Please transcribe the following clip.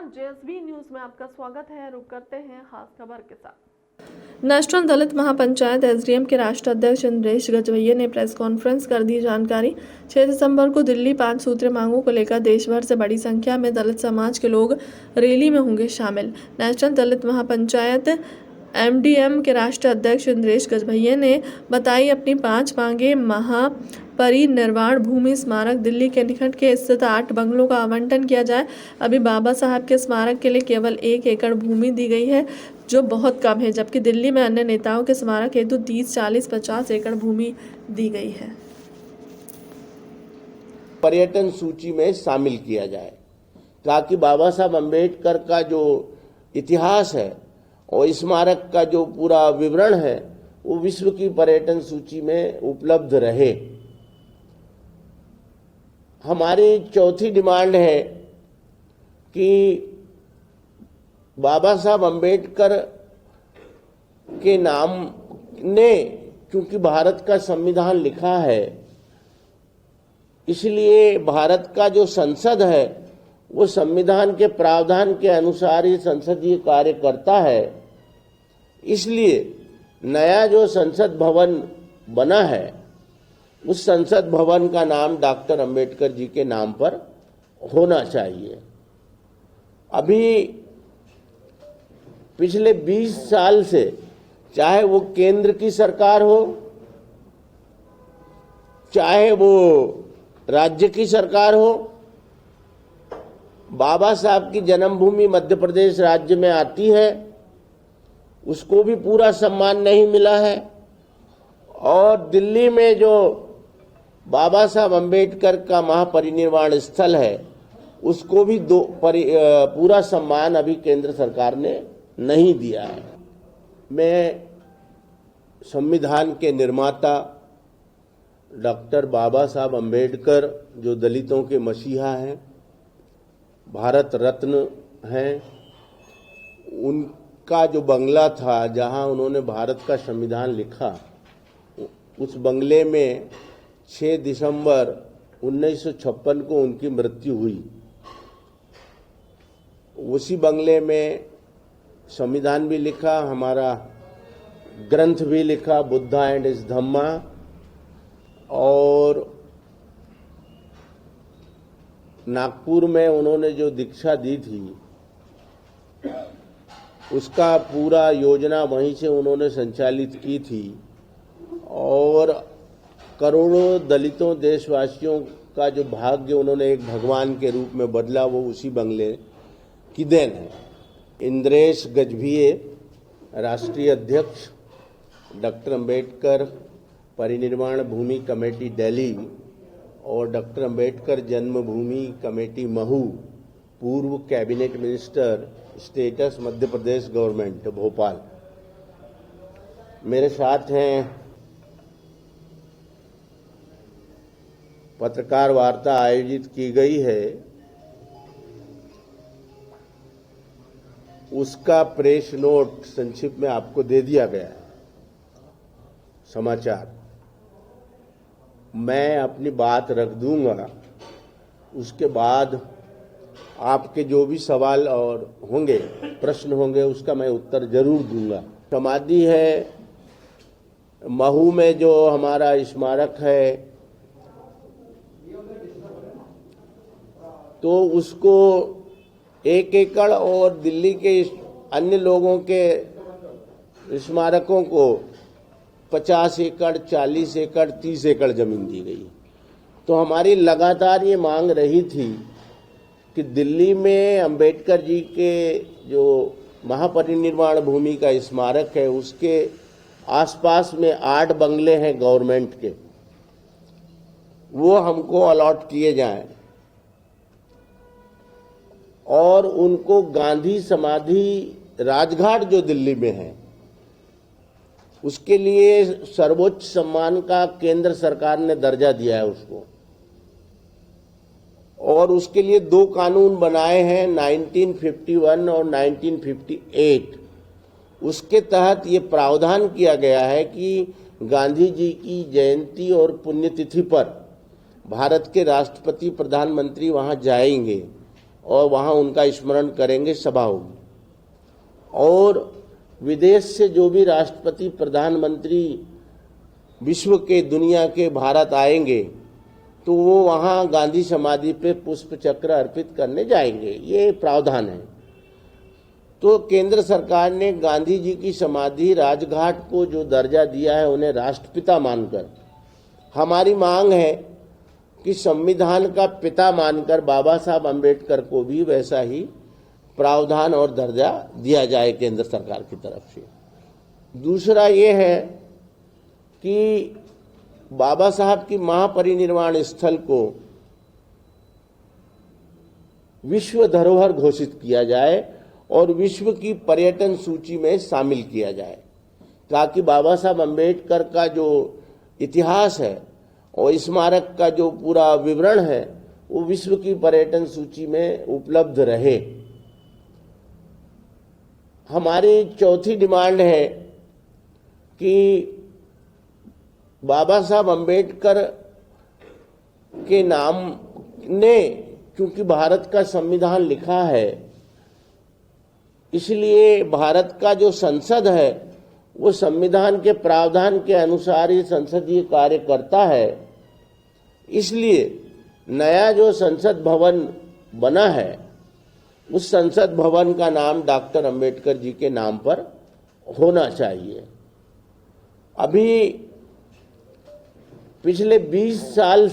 नमस्कार, JSB news में आपका स्वागत है। रुक करते हैं खास खबर के साथ। नेशनल दलित महापंचायत एसडीएम के राष्ट्रीय अध्यक्ष इंद्रेश गजभैया ने प्रेस कॉन्फ्रेंस कर दी जानकारी। 6 दिसंबर को दिल्ली 5 सूत्रीय मांगों को लेकर देश भर से बड़ी संख्या में दलित समाज के लोग रैली में होंगे शामिल। नेशनल दलित महापंचायत एमडीएम के राष्ट्रीय अध्यक्ष इंद्रेश गजभैया ने बताई अपनी 5 मांगे। महापरिनिर्वाण भूमि स्मारक दिल्ली के निकट के स्थित 8 बंगलों का आवंटन किया जाए। अभी बाबा साहब के स्मारक के लिए केवल 1 एकड़ भूमि दी गई है, जो बहुत कम है, जबकि दिल्ली में अन्य नेताओं के स्मारक हेतु 30, 40, 50 एकड़ भूमि दी गई है। पर्यटन सूची में शामिल किया जाए ताकि बाबा साहब अम्बेडकर का जो इतिहास है और स्मारक का जो पूरा विवरण है वो विश्व की पर्यटन सूची में उपलब्ध रहे। हमारी चौथी डिमांड है कि बाबा साहब अम्बेडकर के नाम ने क्योंकि भारत का संविधान लिखा है, इसलिए भारत का जो संसद है वो संविधान के प्रावधान के अनुसार ही संसदीय कार्य करता है। इसलिए नया जो संसद भवन बना है उस संसद भवन का नाम डॉक्टर अंबेडकर जी के नाम पर होना चाहिए। अभी पिछले 20 साल से चाहे वो केंद्र की सरकार हो, चाहे वो राज्य की सरकार हो, बाबा साहब की जन्मभूमि मध्य प्रदेश राज्य में आती है, उसको भी पूरा सम्मान नहीं मिला है। और दिल्ली में जो बाबा साहब अम्बेडकर का महापरिनिर्वाण स्थल है उसको भी पूरा सम्मान अभी केंद्र सरकार ने नहीं दिया है। मैं संविधान के निर्माता डॉक्टर बाबा साहब अम्बेडकर, जो दलितों के मसीहा हैं, भारत रत्न हैं, उनका जो बंगला था जहां उन्होंने भारत का संविधान लिखा, उस बंगले में 6 दिसंबर 1956 को उनकी मृत्यु हुई। उसी बंगले में संविधान भी लिखा, हमारा ग्रंथ भी लिखा, बुद्धा एंड हिज धम्मा, और नागपुर में उन्होंने जो दीक्षा दी थी उसका पूरा योजना वहीं से उन्होंने संचालित की थी। और करोड़ों दलितों देशवासियों का जो भाग्य उन्होंने एक भगवान के रूप में बदला, वो उसी बंगले की देन है। इंद्रेश गजभिये राष्ट्रीय अध्यक्ष डॉक्टर अंबेडकर परिनिर्वाण भूमि कमेटी दिल्ली और डॉक्टर अंबेडकर जन्मभूमि कमेटी महू, पूर्व cabinet minister status Madhya Pradesh government Bhopal. मेरे साथ हैं पत्रकार वार्ता आयोजित की गई है, उसका प्रेस नोट संक्षिप्त में आपको दे दिया गया है। समाचार मैं अपनी बात रख दूंगा, उसके बाद आपके जो भी सवाल और होंगे, प्रश्न होंगे, उसका मैं उत्तर जरूर दूंगा। समाधि है महू में, जो हमारा स्मारक है, तो उसको 1 एकड़ और दिल्ली के अन्य लोगों के स्मारकों को 50 एकड़, 40 एकड़, 30 एकड़ जमीन दी गई। तो हमारी लगातार ये मांग रही थी कि दिल्ली में अंबेडकर जी के जो महापरिनिर्वाण भूमि का स्मारक है उसके आसपास में 8 बंगले हैं गवर्नमेंट के, वो हमको अलॉट किए जाएं और उनको गांधी समाधि राजघाट जो दिल्ली में है उसके लिए सर्वोच्च सम्मान का केंद्र सरकार ने दर्जा दिया है उसको, और उसके लिए 2 कानून बनाए हैं 1951 और 1958। उसके तहत ये प्रावधान किया गया है कि गांधी जी की जयंती और पुण्यतिथि पर भारत के राष्ट्रपति प्रधानमंत्री वहां जाएंगे और वहाँ उनका स्मरण करेंगे, सभा होगी। और विदेश से जो भी राष्ट्रपति, प्रधानमंत्री विश्व के, दुनिया के भारत आएंगे तो वो वहाँ गांधी समाधि पे पुष्प चक्र अर्पित करने जाएंगे, ये प्रावधान है। तो केंद्र सरकार ने गांधी जी की समाधि राजघाट को जो दर्जा दिया है, उन्हें राष्ट्रपिता मानकर, हमारी मांग है कि संविधान का पिता मानकर बाबा साहब अम्बेडकर को भी वैसा ही प्रावधान और दर्जा दिया जाए केंद्र सरकार की तरफ से। दूसरा ये है कि बाबा साहब की महापरिनिर्वाण स्थल को विश्व धरोहर घोषित किया जाए और विश्व की पर्यटन सूची में शामिल किया जाए, ताकि बाबा साहब अम्बेडकर का जो इतिहास है और स्मारक का जो पूरा विवरण है वो विश्व की पर्यटन सूची में उपलब्ध रहे। हमारी चौथी डिमांड है कि बाबा साहब अम्बेडकर के नाम ने, क्योंकि भारत का संविधान लिखा है, इसलिए भारत का जो संसद है वो संविधान के प्रावधान के अनुसार ही संसदीय कार्य करता है। इसलिए नया जो संसद भवन बना है, उस संसद भवन का नाम डॉक्टर अंबेडकर जी के नाम पर होना चाहिए। अभी पिछले 20 साल